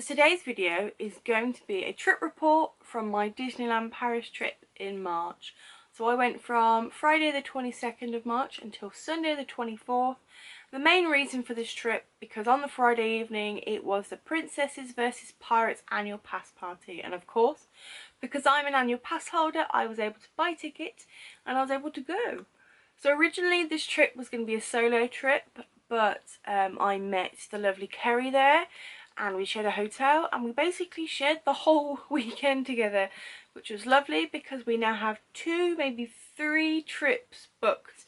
today's video is going to be a trip report from my Disneyland Paris trip in March. So I went from Friday the 22nd of March until Sunday the 24th. The main reason for this trip, because on the Friday evening it was the Princesses vs Pirates annual pass party, and of course because I'm an annual pass holder I was able to buy tickets and I was able to go. So originally this trip was going to be a solo trip, but I met the lovely Kerry there and we shared a hotel and we basically shared the whole weekend together, which was lovely because we now have 2, maybe 3 trips booked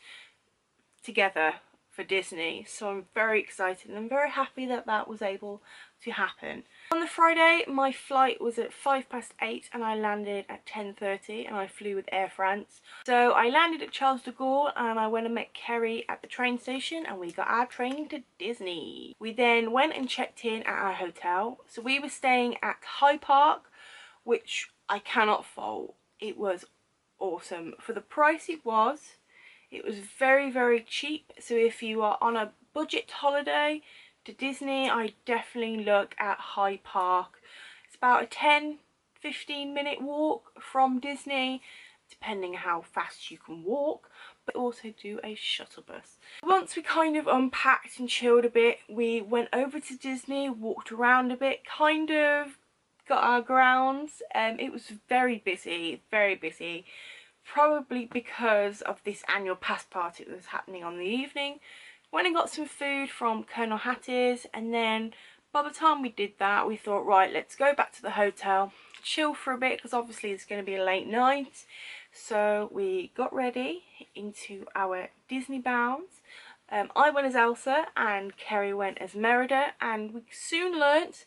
together for Disney. So I'm very excited and I'm very happy that that was able to happen. On the Friday my flight was at 8:05 and I landed at 10:30 and I flew with Air France. So I landed at Charles de Gaulle and I went and met Kerry at the train station and we got our train to Disney. We then went and checked in at our hotel. So we were staying at Hyde Park, which I cannot fault. It was awesome. For the price it was very, very cheap. So if you are on a budget holiday to Disney, I definitely look at Hyde Park. It's about a 10-15 minute walk from Disney, depending how fast you can walk, but also do a shuttle bus. Once we kind of unpacked and chilled a bit, we went over to Disney, walked around a bit, kind of got our grounds. It was very busy, probably because of this annual pass party that was happening on the evening. Went and got some food from Colonel Hattie's, and then by the time we did that we thought, right, let's go back to the hotel, chill for a bit, because obviously it's going to be a late night. So we got ready into our Disney bounds. I went as Elsa and Kerry went as Merida, and we soon learnt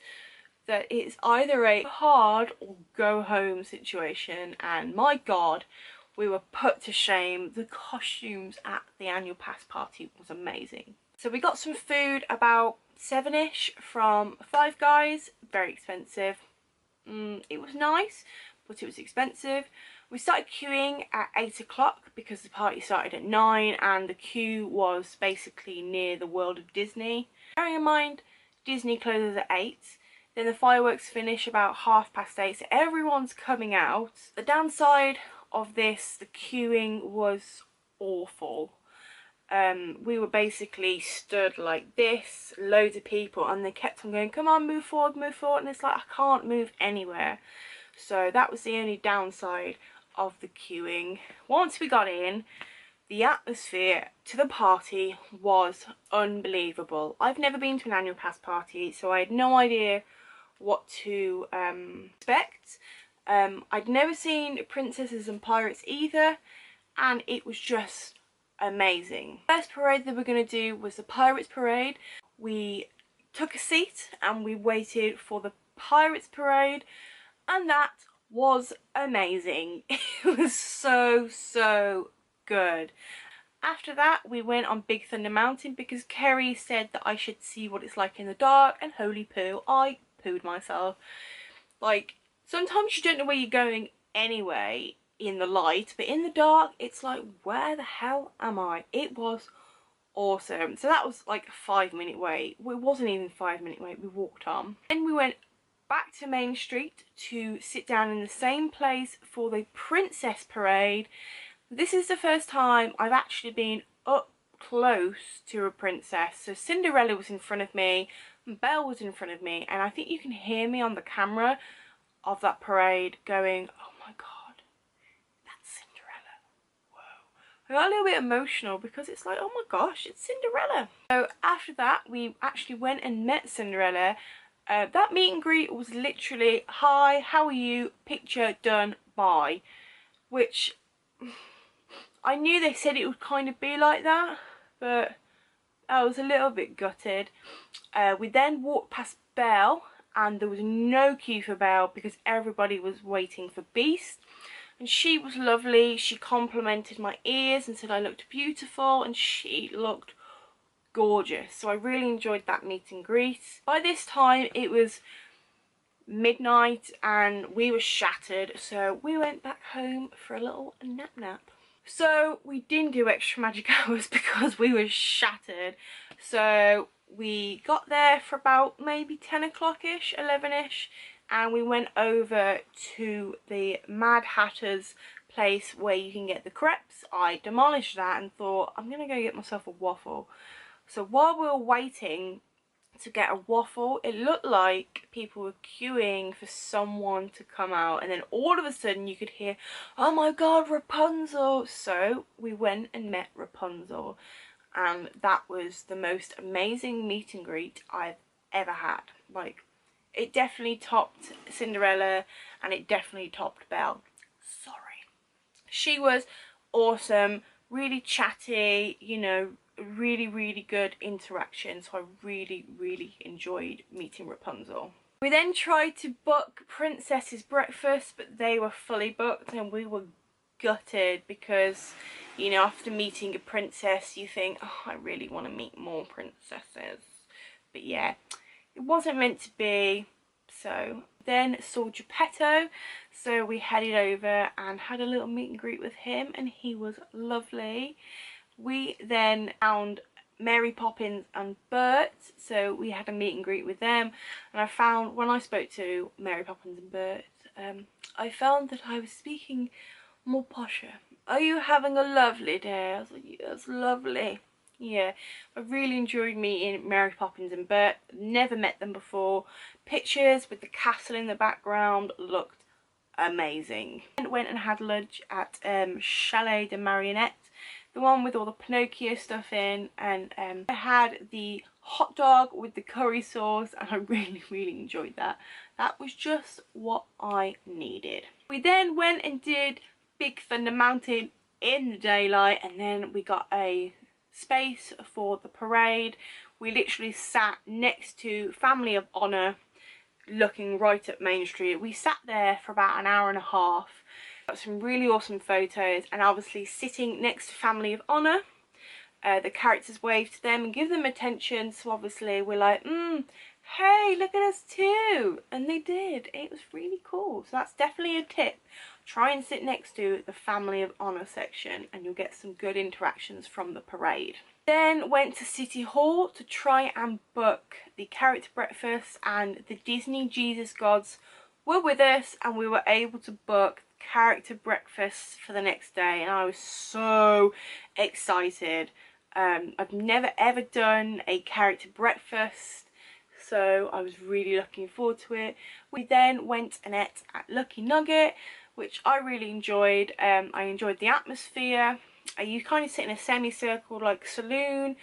that it's either a hard or go home situation, and my god, we were put to shame. The costumes at the annual pass party was amazing. So we got some food about 7ish from Five Guys. Very expensive. It was nice, but it was expensive. We started queuing at 8 o'clock because the party started at 9 and the queue was basically near the World of Disney. Bearing in mind Disney closes at 8. Then the fireworks finish about 8:30, so everyone's coming out. The downside of this, the queuing was awful. We were basically stood like this, loads of people, and they kept on going, come on, move forward, and it's like, I can't move anywhere. So that was the only downside of the queuing. Once we got in, the atmosphere to the party was unbelievable. I've never been to an annual pass party, so I had no idea what to expect. I'd never seen Princesses and Pirates either, and it was just amazing. The first parade that we're going to do was the Pirates Parade. We took a seat and we waited for the Pirates Parade, and that was amazing. It was so good. After that we went on Big Thunder Mountain because Kerry said that I should see what it's like in the dark, and holy poo, I pooed myself. Like, sometimes you don't know where you're going anyway in the light, but in the dark it's like, where the hell am I? It was awesome. So that was like a 5-minute wait. Well, it wasn't even a 5-minute wait, we walked on. Then we went back to Main Street to sit down in the same place for the Princess Parade. This is the first time I've actually been up close to a princess. So Cinderella was in front of me, Belle was in front of me, and I think you can hear me on the camera of that parade going, oh my god, that's Cinderella. Whoa. I got a little bit emotional because it's like, oh my gosh, it's Cinderella. So after that we actually went and met Cinderella. That meet and greet was literally, hi, how are you, picture done, bye. Which I knew they said it would kind of be like that, but I was a little bit gutted. We then walked past Belle, and there was no queue for Belle because everybody was waiting for Beast, and she was lovely. She complimented my ears and said I looked beautiful, and she looked gorgeous. So I really enjoyed that meet and greet. By this time it was midnight and we were shattered, so we went back home for a little nap. So we didn't do extra magic hours because we were shattered. So we got there for about maybe 10 o'clock-ish, 11-ish, and we went over to the Mad Hatter's place where you can get the crepes. I demolished that and thought, I'm gonna go get myself a waffle. So while we were waiting to get a waffle, it looked like people were queuing for someone to come out, and then all of a sudden you could hear, oh my god, Rapunzel. So we went and met Rapunzel, and that was the most amazing meet and greet I've ever had. Like, it definitely topped Cinderella, and it definitely topped Belle. Sorry. She was awesome, really chatty, you know, really good interaction. So I really enjoyed meeting Rapunzel. We then tried to book Princess's breakfast, but they were fully booked, and we were gutted because, you know, after meeting a princess you think, oh, I really want to meet more princesses. But yeah, it wasn't meant to be. So then saw Geppetto, so we headed over and had a little meet and greet with him, and he was lovely. We then found Mary Poppins and Bert, so we had a meet and greet with them, and I found, when I spoke to Mary Poppins and Bert, I found that I was speaking more posher. Are you having a lovely day? I was like, yes, lovely. Yeah, I really enjoyed meeting Mary Poppins and Bert. Never met them before. Pictures with the castle in the background looked amazing. And went and had lunch at Chalet de Marionette, the one with all the Pinocchio stuff in, and I had the hot dog with the curry sauce, and I really enjoyed that. That was just what I needed. We then went and did Big Thunder Mountain in the daylight, and then we got a space for the parade. We literally sat next to Family of Honor, looking right at Main Street. We sat there for about an hour and a half, got some really awesome photos, and obviously sitting next to Family of Honor, the characters wave to them and give them attention, so obviously we're like, hey, look at us too, and they did. It was really cool. So that's definitely a tip. Try and sit next to the Family of Honor section, and you'll get some good interactions from the parade. Then went to City Hall to try and book the character breakfast, and the Disney Jesus Gods were with us, and we were able to book character breakfast for the next day, and I was so excited. I've never ever done a character breakfast, so I was really looking forward to it. We then went and ate at Lucky Nugget, which I really enjoyed. I enjoyed the atmosphere. You kind of sit in a semicircle like saloon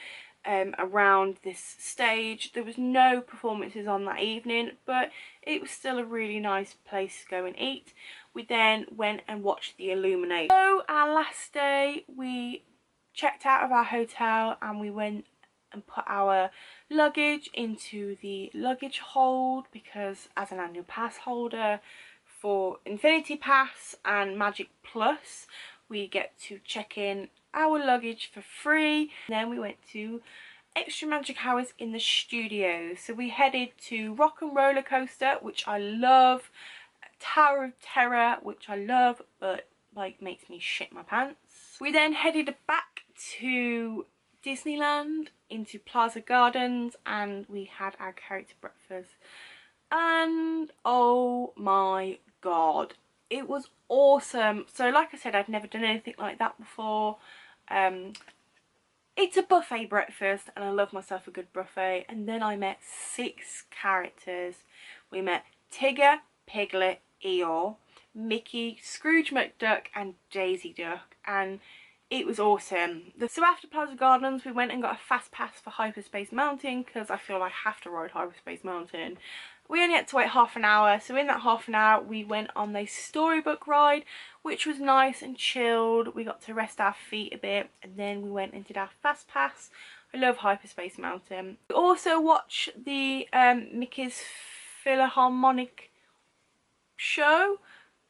around this stage. There was no performances on that evening, but it was still a really nice place to go and eat. We then went and watched the Illumination. So our last day, we checked out of our hotel and we went and put our luggage into the luggage hold, because as an annual pass holder for Infinity Pass and Magic Plus, we get to check in our luggage for free. And then we went to extra magic hours in the studio. So we headed to Rock and Roller Coaster, which I love, Tower of Terror, which I love, but like makes me shit my pants. We then headed back to Disneyland into Plaza Gardens, and we had our character breakfast, and oh my god, it was awesome. So like I said, I've never done anything like that before. It's a buffet breakfast, and I love myself a good buffet. And then I met 6 characters. We met Tigger, Piglet, Eeyore, Mickey, Scrooge McDuck and Daisy Duck, and it was awesome. So after Plaza Gardens, we went and got a fast pass for Hyperspace Mountain, because I feel I have to ride Hyperspace Mountain. We only had to wait half an hour, so in that half an hour we went on the storybook ride, which was nice and chilled. We got to rest our feet a bit, and then we went and did our fast pass. I love Hyperspace Mountain. We also watched the Mickey's Philharmonic show,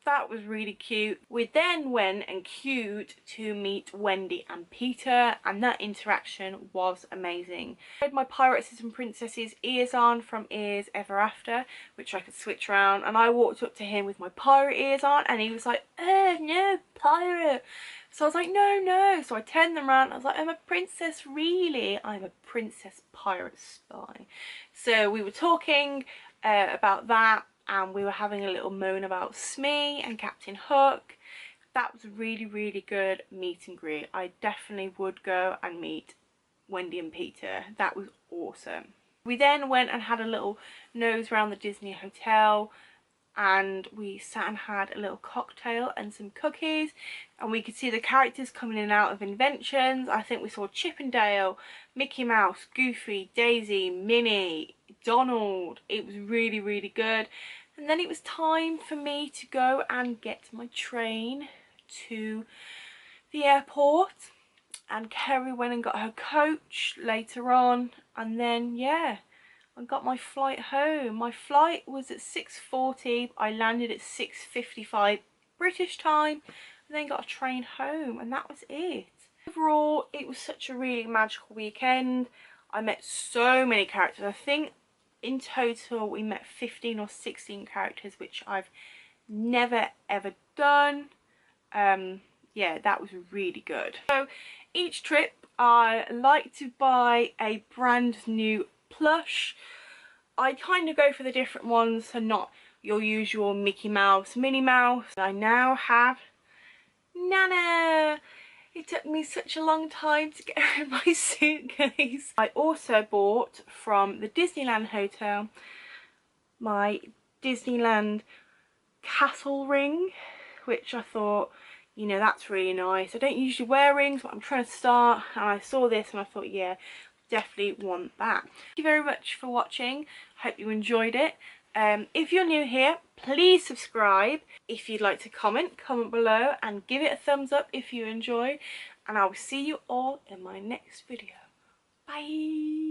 That was really cute. We then went and queued to meet Wendy and Peter, and that interaction was amazing. I had my Pirates and Princesses ears on from Ears Ever After, which I could switch around, and I walked up to him with my pirate ears on, and he was like, oh no, pirate. So I was like, no, no. So I turned them around. I was like, I'm a princess, really? I'm a princess pirate spy. So we were talking about that, and we were having a little moan about Smee and Captain Hook. That was a really, really good meet and greet. I definitely would go and meet Wendy and Peter. That was awesome. We then went and had a little nose around the Disney Hotel, and we sat and had a little cocktail and some cookies, and we could see the characters coming in and out of Inventions. I think we saw Chip and Dale, Mickey Mouse, Goofy, Daisy, Minnie, Donald. It was really, really good. And then it was time for me to go and get my train to the airport, and Kerry went and got her coach later on, and then yeah, I got my flight home. My flight was at 6:40. I landed at 6:55 British time, and then got a train home, and that was it. Overall, it was such a really magical weekend. I met so many characters. I think in total we met 15 or 16 characters, which I've never ever done. Yeah, that was really good. So each trip I like to buy a brand new plush. I kind of go for the different ones, so not your usual Mickey Mouse, Minnie Mouse. I now have Nana. It took me such a long time to get her in my suitcase. I also bought from the Disneyland Hotel my Disneyland castle ring, which I thought, you know, that's really nice. I don't usually wear rings, but I'm trying to start, and I saw this and I thought, yeah, definitely want that. Thank you very much for watching. Hope you enjoyed it. If you're new here, please subscribe. If you'd like to comment below and give it a thumbs up if you enjoyed, and I will see you all in my next video. Bye.